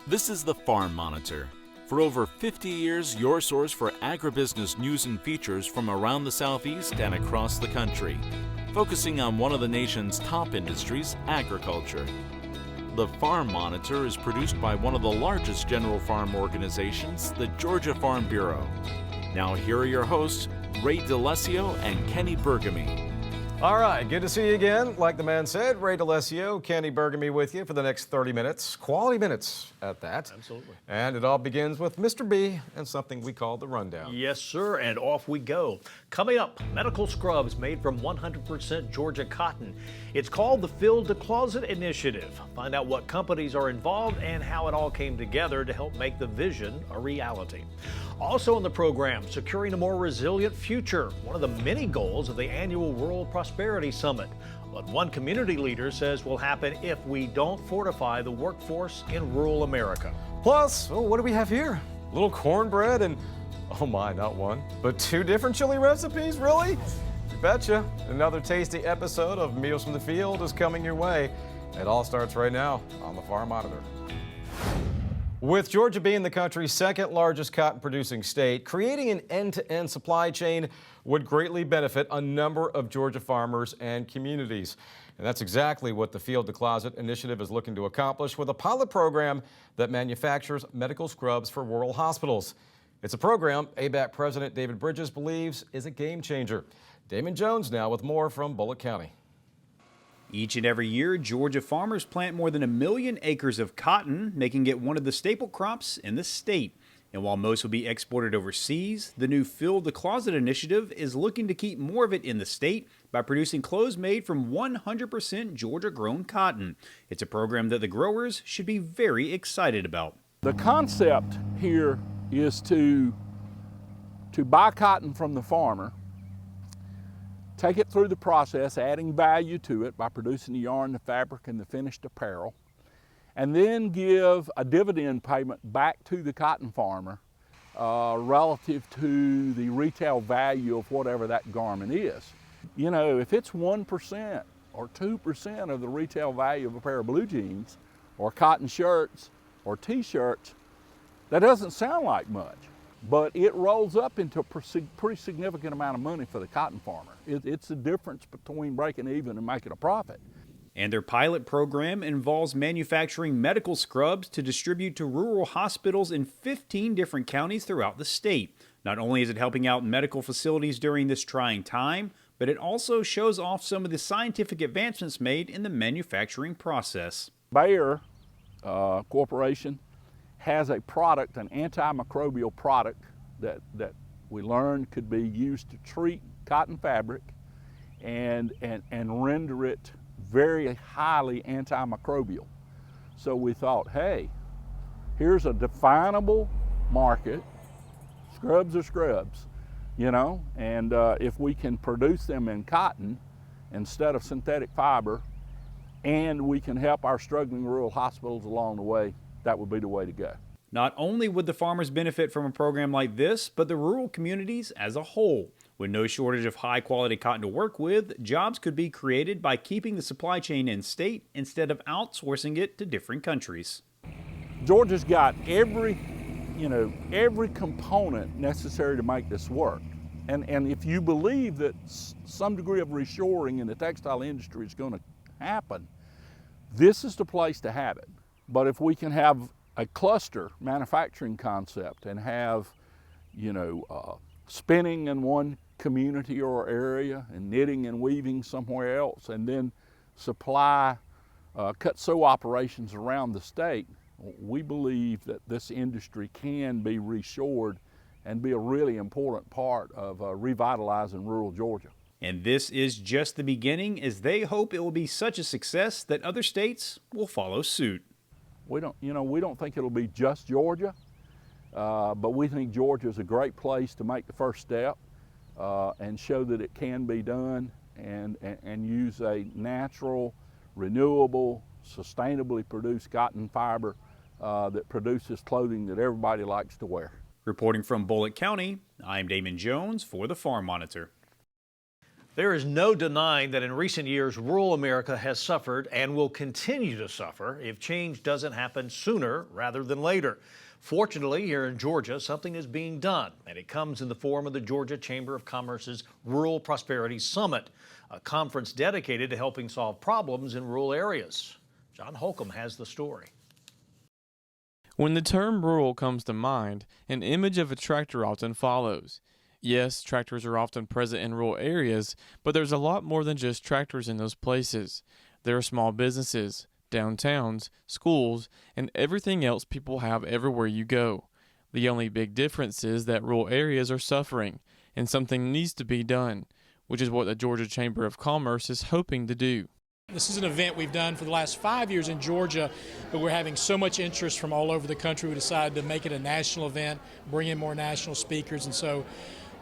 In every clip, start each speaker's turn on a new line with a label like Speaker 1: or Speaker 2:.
Speaker 1: This is the Farm Monitor. For over 50 years, your source for agribusiness news and features from around the Southeast and across the country, focusing on one of the nation's top industries, agriculture. The Farm Monitor is produced by one of the largest general farm organizations, the Georgia Farm Bureau. Now here are your hosts, Ray DeLessio and Kenny Burgamy.
Speaker 2: All right, good to see you again. Like the man said, Ray DeLessio, Kenny Burgamy with you for the next 30 minutes. Quality minutes at that.
Speaker 3: Absolutely.
Speaker 2: And it all begins with Mr. B and something we call the rundown.
Speaker 3: Yes, sir, and off we go. Coming up, medical scrubs made from 100% Georgia cotton. It's called the Field to Closet Initiative. Find out what companies are involved and how it all came together to help make the vision a reality. Also in the program, securing a more resilient future, one of the many goals of the annual Rural Prosperity Summit. What one community leader says will happen if we don't fortify the workforce in rural America.
Speaker 2: Plus, what do we have here? A little cornbread and, oh my, not one, but two different chili recipes, really? You betcha. Another tasty episode of Meals from the Field is coming your way. It all starts right now on the Farm Monitor. With Georgia being the country's second largest cotton producing state, creating an end-to-end supply chain would greatly benefit a number of Georgia farmers and communities. And that's exactly what the Field to Closet initiative is looking to accomplish with a pilot program that manufactures medical scrubs for rural hospitals. It's a program ABAC President David Bridges believes is a game changer. Damon Jones now with more from Bullitt County.
Speaker 4: Each and every year, Georgia farmers plant more than 1 million acres of cotton, making it one of the staple crops in the state. And while most will be exported overseas, the new Field to Closet initiative is looking to keep more of it in the state by producing clothes made from 100% Georgia-grown cotton. It's a program that the growers should be very excited about.
Speaker 5: The concept here is to buy cotton from the farmer, take it through the process, adding value to it by producing the yarn, the fabric, and the finished apparel, and then give a dividend payment back to the cotton farmer relative to the retail value of whatever that garment is. You know, if it's 1% or 2% of the retail value of a pair of blue jeans or cotton shirts or t-shirts, that doesn't sound like much. But it rolls up into a pretty significant amount of money for the cotton farmer. It's the difference between breaking even and making a profit.
Speaker 4: And their pilot program involves manufacturing medical scrubs to distribute to rural hospitals in 15 different counties throughout the state. Not only is it helping out medical facilities during this trying time, but it also shows off some of the scientific advancements made in the manufacturing process.
Speaker 5: Bayer Corporation has a product, an antimicrobial product that we learned could be used to treat cotton fabric and render it very highly antimicrobial. So we thought, hey, here's a definable market. Scrubs are scrubs, you know, and if we can produce them in cotton instead of synthetic fiber, and we can help our struggling rural hospitals along the way, that would be the way to go.
Speaker 4: Not only would the farmers benefit from a program like this, but the rural communities as a whole. With no shortage of high-quality cotton to work with, jobs could be created by keeping the supply chain in-state instead of outsourcing it to different countries.
Speaker 5: Georgia's got every component necessary to make this work. And if you believe that some degree of reshoring in the textile industry is going to happen, this is the place to have it. But if we can have a cluster manufacturing concept and have, spinning in one community or area and knitting and weaving somewhere else, and then supply cut sew operations around the state, we believe that this industry can be reshored and be a really important part of revitalizing rural Georgia.
Speaker 4: And this is just the beginning, as they hope it will be such a success that other states will follow suit.
Speaker 5: We don't think it'll be just Georgia, but we think Georgia is a great place to make the first step and show that it can be done and use a natural, renewable, sustainably produced cotton fiber that produces clothing that everybody likes to wear.
Speaker 4: Reporting from Bullitt County, I'm Damon Jones for the Farm Monitor.
Speaker 3: There is no denying that in recent years, rural America has suffered and will continue to suffer if change doesn't happen sooner rather than later. Fortunately, here in Georgia, something is being done, and it comes in the form of the Georgia Chamber of Commerce's Rural Prosperity Summit, a conference dedicated to helping solve problems in rural areas. John Holcomb has the story.
Speaker 6: When the term rural comes to mind, an image of a tractor often follows. Yes, tractors are often present in rural areas, but there's a lot more than just tractors in those places. There are small businesses, downtowns, schools, and everything else people have everywhere you go. The only big difference is that rural areas are suffering, and something needs to be done, which is what the Georgia Chamber of Commerce is hoping to do.
Speaker 7: This is an event we've done for the last 5 years in Georgia, but we're having so much interest from all over the country, we decided to make it a national event, bring in more national speakers, and so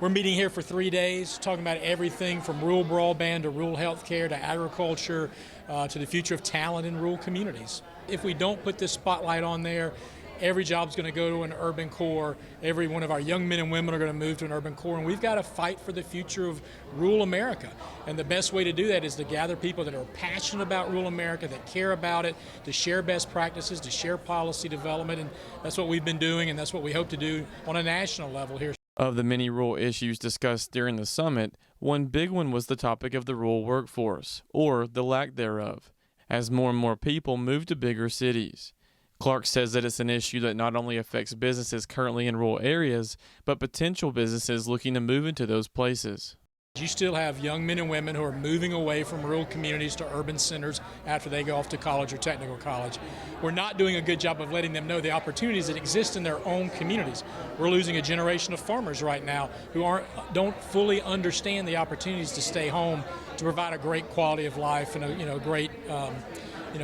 Speaker 7: we're meeting here for 3 days, talking about everything from rural broadband to rural health care to agriculture to the future of talent in rural communities. If we don't put this spotlight on there, every job's going to go to an urban core. Every one of our young men and women are going to move to an urban core, and we've got to fight for the future of rural America. And the best way to do that is to gather people that are passionate about rural America, that care about it, to share best practices, to share policy development, and that's what we've been doing, and that's what we hope to do on a national level here.
Speaker 6: Of the many rural issues discussed during the summit, one big one was the topic of the rural workforce, or the lack thereof, as more and more people move to bigger cities. Clark says that it's an issue that not only affects businesses currently in rural areas, but potential businesses looking to move into those places.
Speaker 7: You still have young men and women who are moving away from rural communities to urban centers after they go off to college or technical college. We're not doing a good job of letting them know the opportunities that exist in their own communities. We're losing a generation of farmers right now who don't fully understand the opportunities to stay home to provide a great quality of life and a great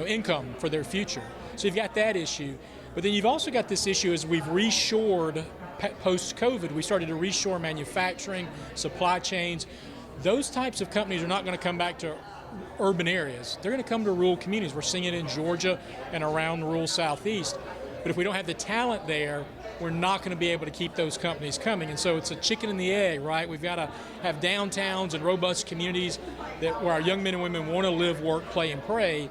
Speaker 7: income for their future. So you've got that issue, but then you've also got this issue as we've reshored post-COVID. We started to reshore manufacturing, supply chains. Those types of companies are not going to come back to urban areas. They're going to come to rural communities. We're seeing it in Georgia and around the rural southeast. But if we don't have the talent there, we're not going to be able to keep those companies coming. And so it's a chicken and the egg, right? We've got to have downtowns and robust communities where our young men and women want to live, work, play, and pray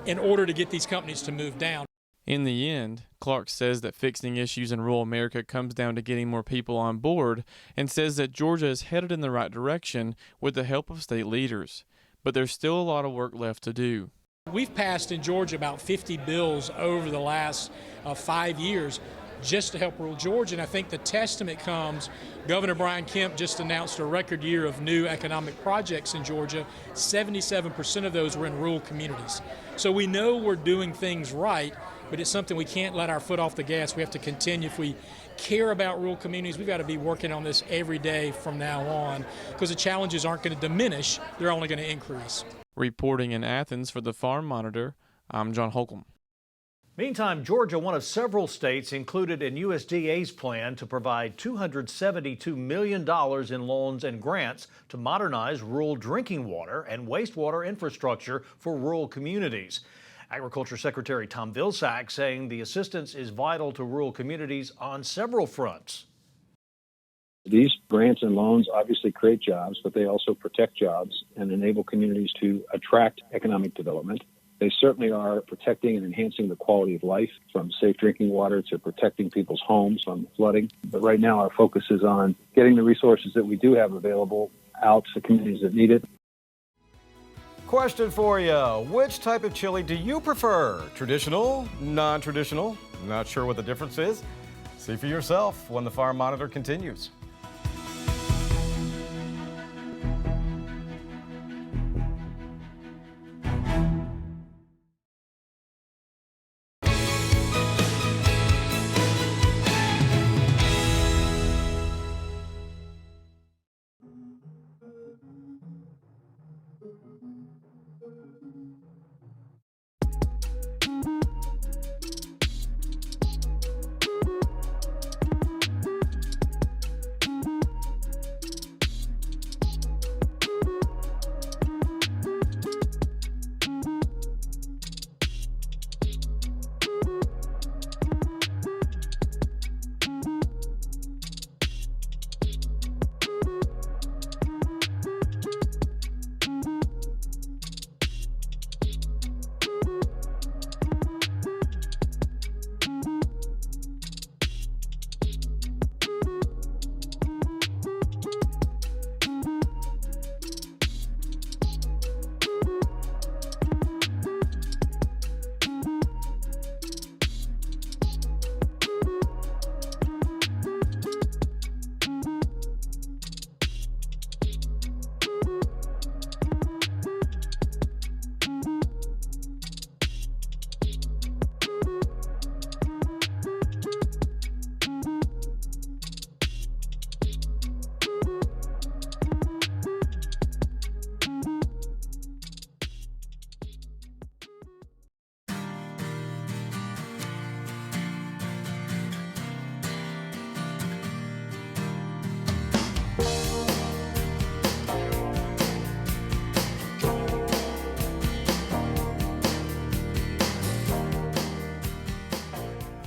Speaker 7: in order to get these companies to move down.
Speaker 6: In the end, Clark says that fixing issues in rural America comes down to getting more people on board, and says that Georgia is headed in the right direction with the help of state leaders. But there's still a lot of work left to do.
Speaker 7: We've passed in Georgia about 50 bills over the last 5 years just to help rural Georgia, and I think the testament comes, Governor Brian Kemp just announced a record year of new economic projects in Georgia. 77% of those were in rural communities. So we know we're doing things right, but it's something we can't let our foot off the gas. We have to continue. If we care about rural communities, we've got to be working on this every day from now on, because the challenges aren't going to diminish, they're only going to increase.
Speaker 6: Reporting in Athens for the Farm Monitor, I'm John Holcomb.
Speaker 3: Meantime, Georgia, one of several states included in USDA's plan to provide $272 million in loans and grants to modernize rural drinking water and wastewater infrastructure for rural communities. Agriculture Secretary Tom Vilsack saying the assistance is vital to rural communities on several fronts.
Speaker 8: These grants and loans obviously create jobs, but they also protect jobs and enable communities to attract economic development. They certainly are protecting and enhancing the quality of life, from safe drinking water to protecting people's homes from flooding. But right now our focus is on getting the resources that we do have available out to communities that need it.
Speaker 2: Question for you. Which type of chili do you prefer? Traditional, non-traditional? Not sure what the difference is? See for yourself when the Farm Monitor continues.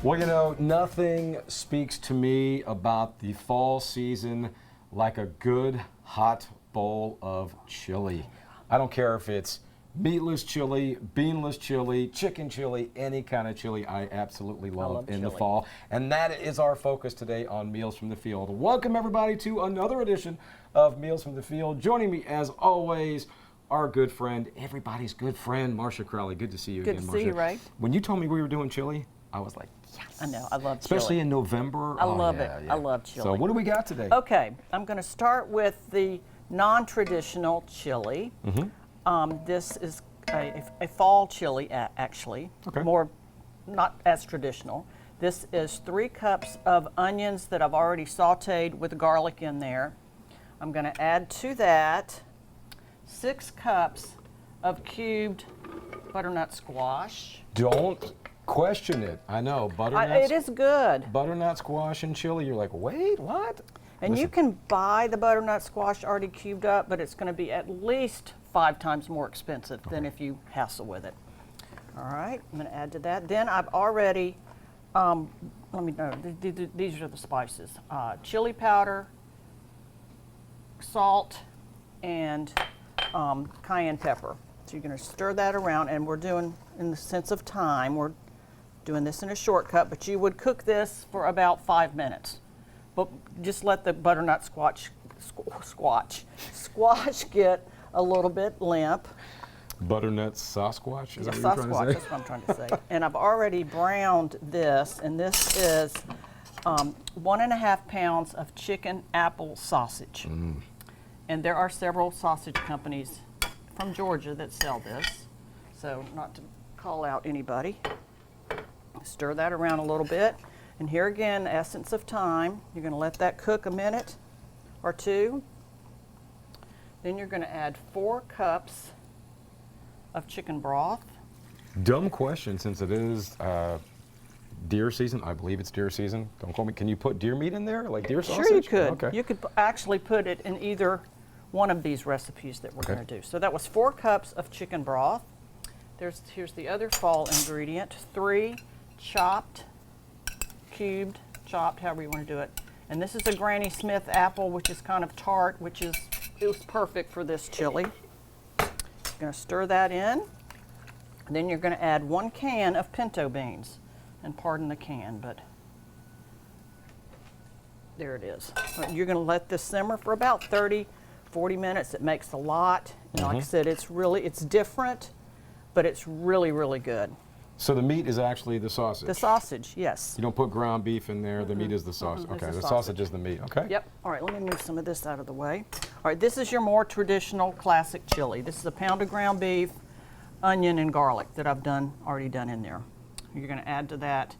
Speaker 2: Well, you know, nothing speaks to me about the fall season like a good hot bowl of chili. I don't care if it's meatless chili, beanless chili, chicken chili, any kind of chili I absolutely love in the fall. And that is our focus today on Meals from the Field. Welcome everybody to another edition of Meals from the Field. Joining me as always, our good friend, everybody's good friend, Marcia Crowley. Good to see you again, Marcia.
Speaker 9: Good to see you, Ray.
Speaker 2: When you told me we were doing chili, I was like, yes.
Speaker 9: I know, I love
Speaker 2: Especially
Speaker 9: chili.
Speaker 2: in November.
Speaker 9: I love it. I love chili.
Speaker 2: So what do we got today?
Speaker 9: Okay, I'm going to start with the non-traditional chili. This is a fall chili, actually.
Speaker 2: Okay.
Speaker 9: More, not as traditional. This is 3 cups of onions that I've already sauteed with garlic in there. I'm going to add to that 6 cups of cubed butternut squash.
Speaker 2: Don't question it. I know, butternut.
Speaker 9: It is good.
Speaker 2: Butternut squash and chili. You're like, wait, what?
Speaker 9: And you can buy the butternut squash already cubed up, but it's going to be at least 5 times more expensive than if you hassle with it. All right, I'm going to add to that. Then I've already, let me know, these are the spices. Chili powder, salt, and cayenne pepper. So you're going to stir that around, and we're doing, in the sense of time, we're doing this in a shortcut, but you would cook this for about 5 minutes. But just let the butternut squash get a little bit limp.
Speaker 2: Butternut Sasquatch? Is that what you're
Speaker 9: Sasquatch,
Speaker 2: trying to say?
Speaker 9: that's what I'm trying to say. And I've already browned this, and this is 1.5 pounds of chicken apple sausage. And there are several sausage companies from Georgia that sell this, so not to call out anybody. Stir that around a little bit. And here again, essence of time. You're going to let that cook a minute or 2. Then you're going to add 4 cups of chicken broth.
Speaker 2: Dumb question, since it is deer season. I believe it's deer season. Don't quote me. Can you put deer meat in there, like deer sausage?
Speaker 9: Sure you could.
Speaker 2: Okay.
Speaker 9: You could actually put it in either one of these recipes that we're going to do. So that was 4 cups of chicken broth. Here's the other fall ingredient. 3 chopped, cubed, chopped, however you want to do it. And this is a Granny Smith apple, which is kind of tart, it was perfect for this chili. You're going to stir that in. Then you're going to add 1 can of pinto beans. And pardon the can, but there it is. You're going to let this simmer for about 30, 40 minutes. It makes a lot. And like I said, it's different, but it's really, really good.
Speaker 2: So the meat is actually the sausage?
Speaker 9: The sausage, yes.
Speaker 2: You don't put ground beef in there. The meat is the sausage. Okay, the sausage is the meat. Okay.
Speaker 9: Yep. All right, let me move some of this out of the way. All right, this is your more traditional classic chili. This is a pound of ground beef, onion, and garlic that I've already done in there. You're going to add to that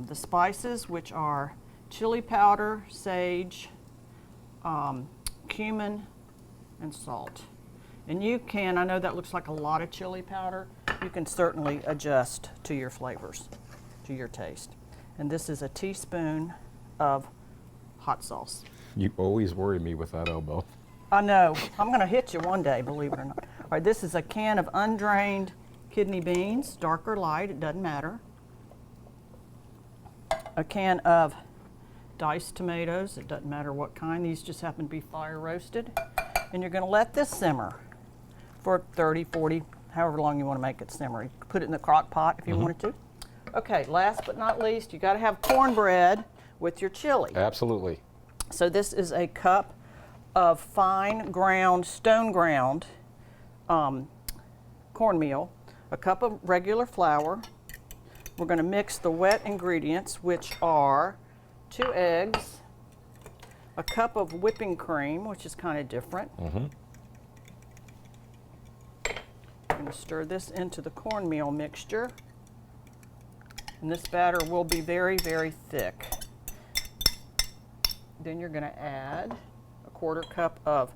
Speaker 9: the spices, which are chili powder, sage, cumin, and salt. And you can, I know that looks like a lot of chili powder, you can certainly adjust to your flavors, to your taste. And this is a teaspoon of hot sauce.
Speaker 2: You always worry me with that elbow.
Speaker 9: I know. I'm going to hit you one day, believe it or not. All right, this is a can of undrained kidney beans, dark or light, it doesn't matter. A can of diced tomatoes, it doesn't matter what kind, these just happen to be fire roasted. And you're going to let this simmer for 30, 40, however long you want to make it simmer. You can put it in the crock pot if you wanted to. Okay, last but not least, you got to have cornbread with your chili.
Speaker 2: Absolutely.
Speaker 9: So this is a cup of fine ground, stone ground cornmeal, a cup of regular flour. We're going to mix the wet ingredients, which are 2 eggs, a cup of whipping cream, which is kind of different. I'm going to stir this into the cornmeal mixture. And this batter will be very, very thick. Then you're going to add a 1/4 cup of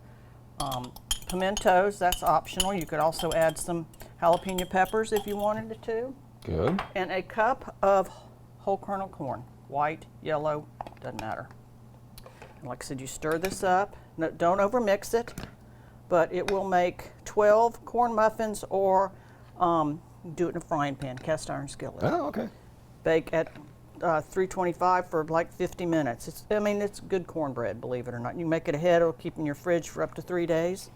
Speaker 9: pimentos. That's optional. You could also add some jalapeno peppers if you wanted to.
Speaker 2: Good.
Speaker 9: And a cup of whole kernel corn. White, yellow, doesn't matter. And like I said, you stir this up. No, don't overmix it, but it will make 12 corn muffins, or do it in a frying pan, cast iron skillet.
Speaker 2: Oh, okay.
Speaker 9: bake at 325 for like 50 minutes. It's good cornbread, believe it or not. You make it ahead, it'll keep in your fridge for up to 3 days.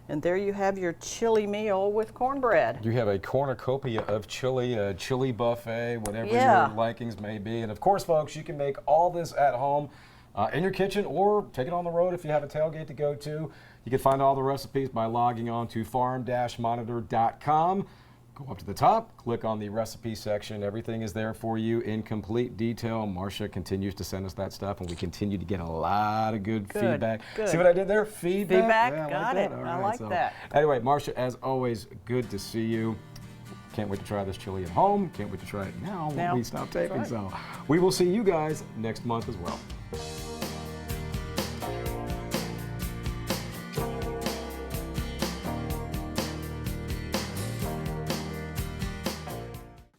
Speaker 9: And there you have your chili meal with cornbread.
Speaker 2: You have a cornucopia of chili, a chili buffet, whatever
Speaker 9: Yeah.
Speaker 2: your likings may be. And of course, folks, you can make all this at home in your kitchen or take it on the road if you have a tailgate to go to. You can find all the recipes by logging on to farm-monitor.com. Go up to the top, click on the recipe section. Everything is there for you in complete detail. Marcia continues to send us that stuff, and we continue to get a lot of good feedback.
Speaker 9: Good.
Speaker 2: See what I did there? Feedback?
Speaker 9: Feedback,
Speaker 2: Yeah,
Speaker 9: got it. I like that.
Speaker 2: Anyway, Marcia, as always, good to see you. Can't wait to try this chili at home. Can't wait to try it now when we stop taping.
Speaker 9: Right.
Speaker 2: So we will see you guys next month as well.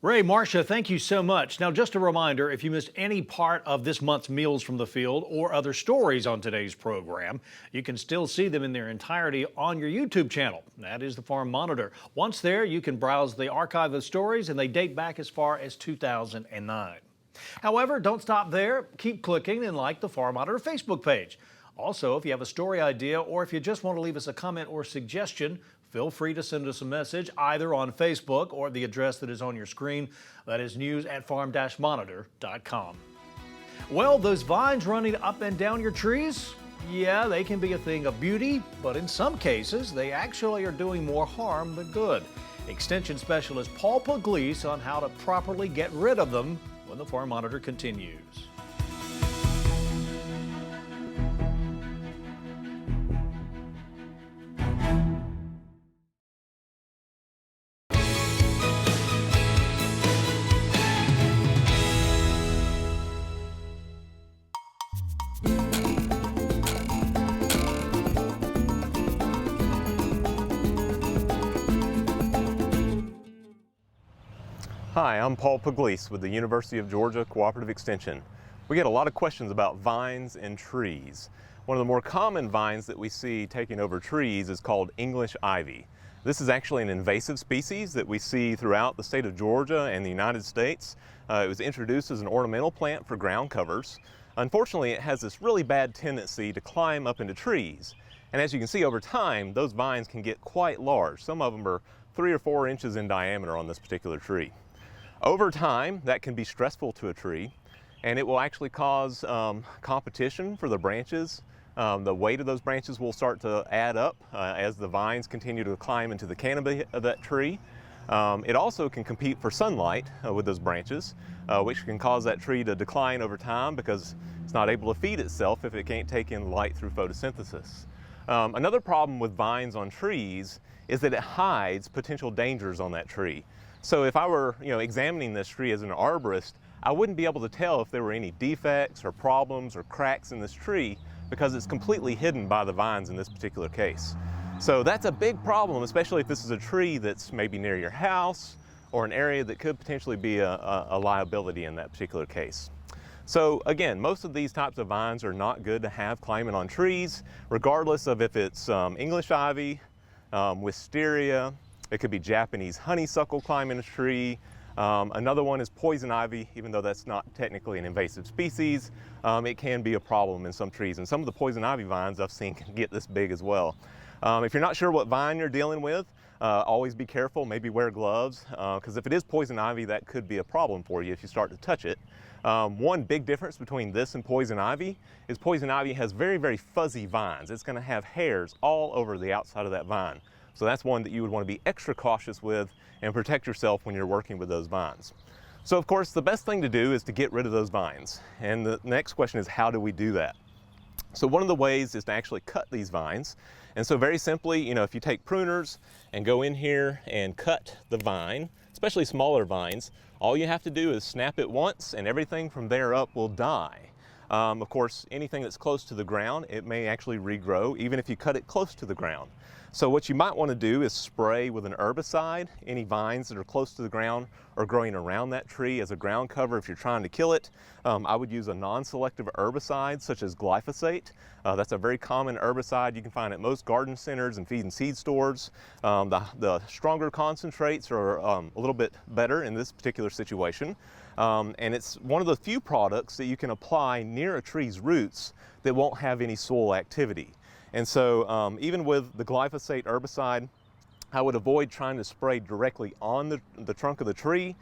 Speaker 3: Ray, Marcia, thank you so much. Now, just a reminder, if you missed any part of this month's Meals from the Field or other stories on today's program, you can still see them in their entirety on your YouTube channel. That is the Farm Monitor. Once there, you can browse the archive of stories, and they date back as far as 2009. However, don't stop there. Keep clicking and like the Farm Monitor Facebook page. Also, if you have a story idea or if you just want to leave us a comment or suggestion, feel free to send us a message either on Facebook or the address that is on your screen. That is news@farm-monitor.com. Well, those vines running up and down your trees, yeah, they can be a thing of beauty, but in some cases, they actually are doing more harm than good. Extension Specialist Paul Pugliese on how to properly get rid of them when the Farm Monitor continues.
Speaker 10: Hi, I'm Paul Pugliese with the University of Georgia Cooperative Extension. We get a lot of questions about vines and trees. One of the more common vines that we see taking over trees is called English ivy. This is actually an invasive species that we see throughout the state of Georgia and the United States. It was introduced as an ornamental plant for ground covers. Unfortunately, it has this really bad tendency to climb up into trees. And as you can see over time, those vines can get quite large. Some of them are 3 or 4 inches in diameter on this particular tree. Over time, that can be stressful to a tree, and it will actually cause competition for the branches. The weight of those branches will start to add up as the vines continue to climb into the canopy of that tree. It also can compete for sunlight with those branches, which can cause that tree to decline over time because it's not able to feed itself if it can't take in light through photosynthesis. Another problem with vines on trees is that it hides potential dangers on that tree. So if I were, examining this tree as an arborist, I wouldn't be able to tell if there were any defects or problems or cracks in this tree because it's completely hidden by the vines in this particular case. So that's a big problem, especially if this is a tree that's maybe near your house or an area that could potentially be a liability in that particular case. So again, most of these types of vines are not good to have climbing on trees, regardless of if it's English ivy, wisteria. It could be Japanese honeysuckle climbing a tree. Another one is poison ivy, even though that's not technically an invasive species. It can be a problem in some trees, and some of the poison ivy vines I've seen can get this big as well. If you're not sure what vine you're dealing with, always be careful, maybe wear gloves, because if it is poison ivy, that could be a problem for you if you start to touch it. One big difference between this and poison ivy is poison ivy has very, very fuzzy vines. It's going to have hairs all over the outside of that vine. So that's one that you would want to be extra cautious with and protect yourself when you're working with those vines. So of course, the best thing to do is to get rid of those vines. And the next question is, how do we do that? So one of the ways is to actually cut these vines. And so very simply, if you take pruners and go in here and cut the vine, especially smaller vines, all you have to do is snap it once and everything from there up will die. Of course, anything that's close to the ground, it may actually regrow even if you cut it close to the ground. So what you might want to do is spray with an herbicide any vines that are close to the ground or growing around that tree as a ground cover if you're trying to kill it. I would use a non-selective herbicide such as glyphosate. That's a very common herbicide you can find at most garden centers and feed and seed stores. The stronger concentrates are a little bit better in this particular situation. And it's one of the few products that you can apply near a tree's roots that won't have any soil activity. And so even with the glyphosate herbicide, I would avoid trying to spray directly on the trunk of the tree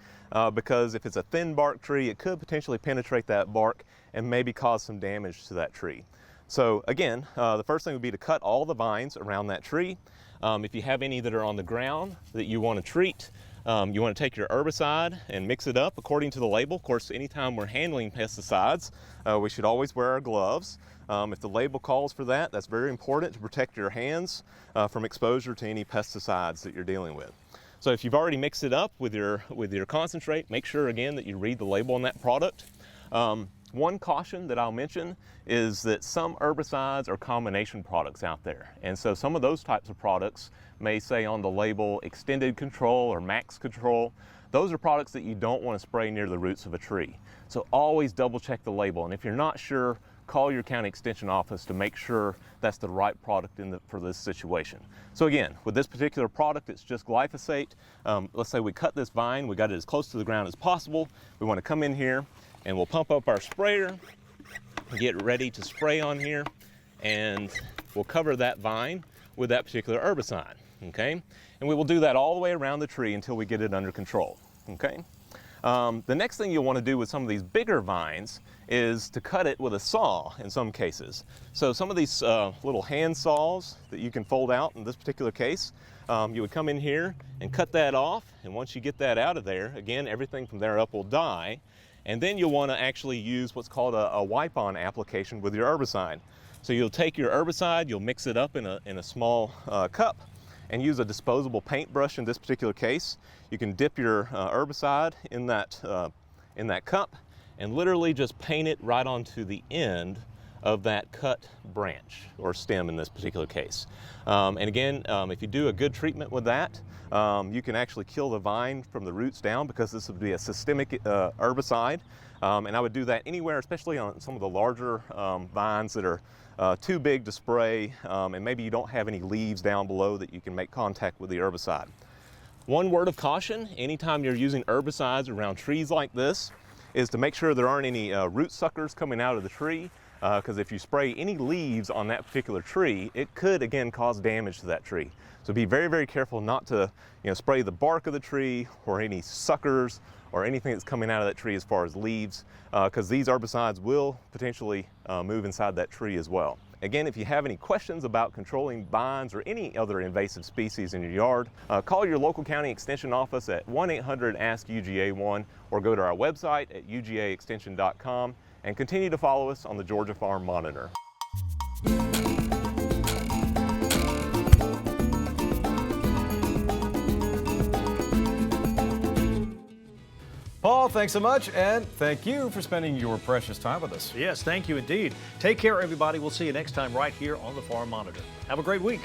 Speaker 10: because if it's a thin bark tree, it could potentially penetrate that bark and maybe cause some damage to that tree. So again, the first thing would be to cut all the vines around that tree. If you have any that are on the ground that you want to treat, you want to take your herbicide and mix it up according to the label. Of course, anytime we're handling pesticides, we should always wear our gloves. If the label calls for that, that's very important to protect your hands from exposure to any pesticides that you're dealing with. So if you've already mixed it up with your concentrate, make sure again that you read the label on that product. One caution that I'll mention is that some herbicides are combination products out there. And so some of those types of products may say on the label extended control or max control. Those are products that you don't want to spray near the roots of a tree. So always double check the label. And if you're not sure, call your county extension office to make sure that's the right product for this situation. So again, with this particular product, it's just glyphosate. Let's say we cut this vine, we got it as close to the ground as possible. We want to come in here and we'll pump up our sprayer, get ready to spray on here, and we'll cover that vine with that particular herbicide, okay? And we will do that all the way around the tree until we get it under control, okay? The next thing you'll want to do with some of these bigger vines is to cut it with a saw in some cases. So some of these little hand saws that you can fold out in this particular case, you would come in here and cut that off, and once you get that out of there, again, everything from there up will die, and then you'll want to actually use what's called a wipe-on application with your herbicide. So you'll take your herbicide, you'll mix it up in a small cup, and use a disposable paintbrush in this particular case. You can dip your herbicide in that cup and literally just paint it right onto the end of that cut branch or stem in this particular case. And again, if you do a good treatment with that, you can actually kill the vine from the roots down because this would be a systemic herbicide. And I would do that anywhere, especially on some of the larger vines that are too big to spray, and maybe you don't have any leaves down below that you can make contact with the herbicide. One word of caution, anytime you're using herbicides around trees like this, is to make sure there aren't any root suckers coming out of the tree, because if you spray any leaves on that particular tree, it could again cause damage to that tree. So be very, very careful not to spray the bark of the tree or any suckers or anything that's coming out of that tree as far as leaves, because these herbicides will potentially move inside that tree as well. Again, if you have any questions about controlling vines or any other invasive species in your yard, call your local county extension office at 1-800-ASK-UGA1 or go to our website at ugaextension.com and continue to follow us on the Georgia Farm Monitor.
Speaker 2: Paul, thanks so much, and thank you for spending your precious time with us.
Speaker 3: Yes, thank you indeed. Take care, everybody. We'll see you next time right here on the Farm Monitor. Have a great week.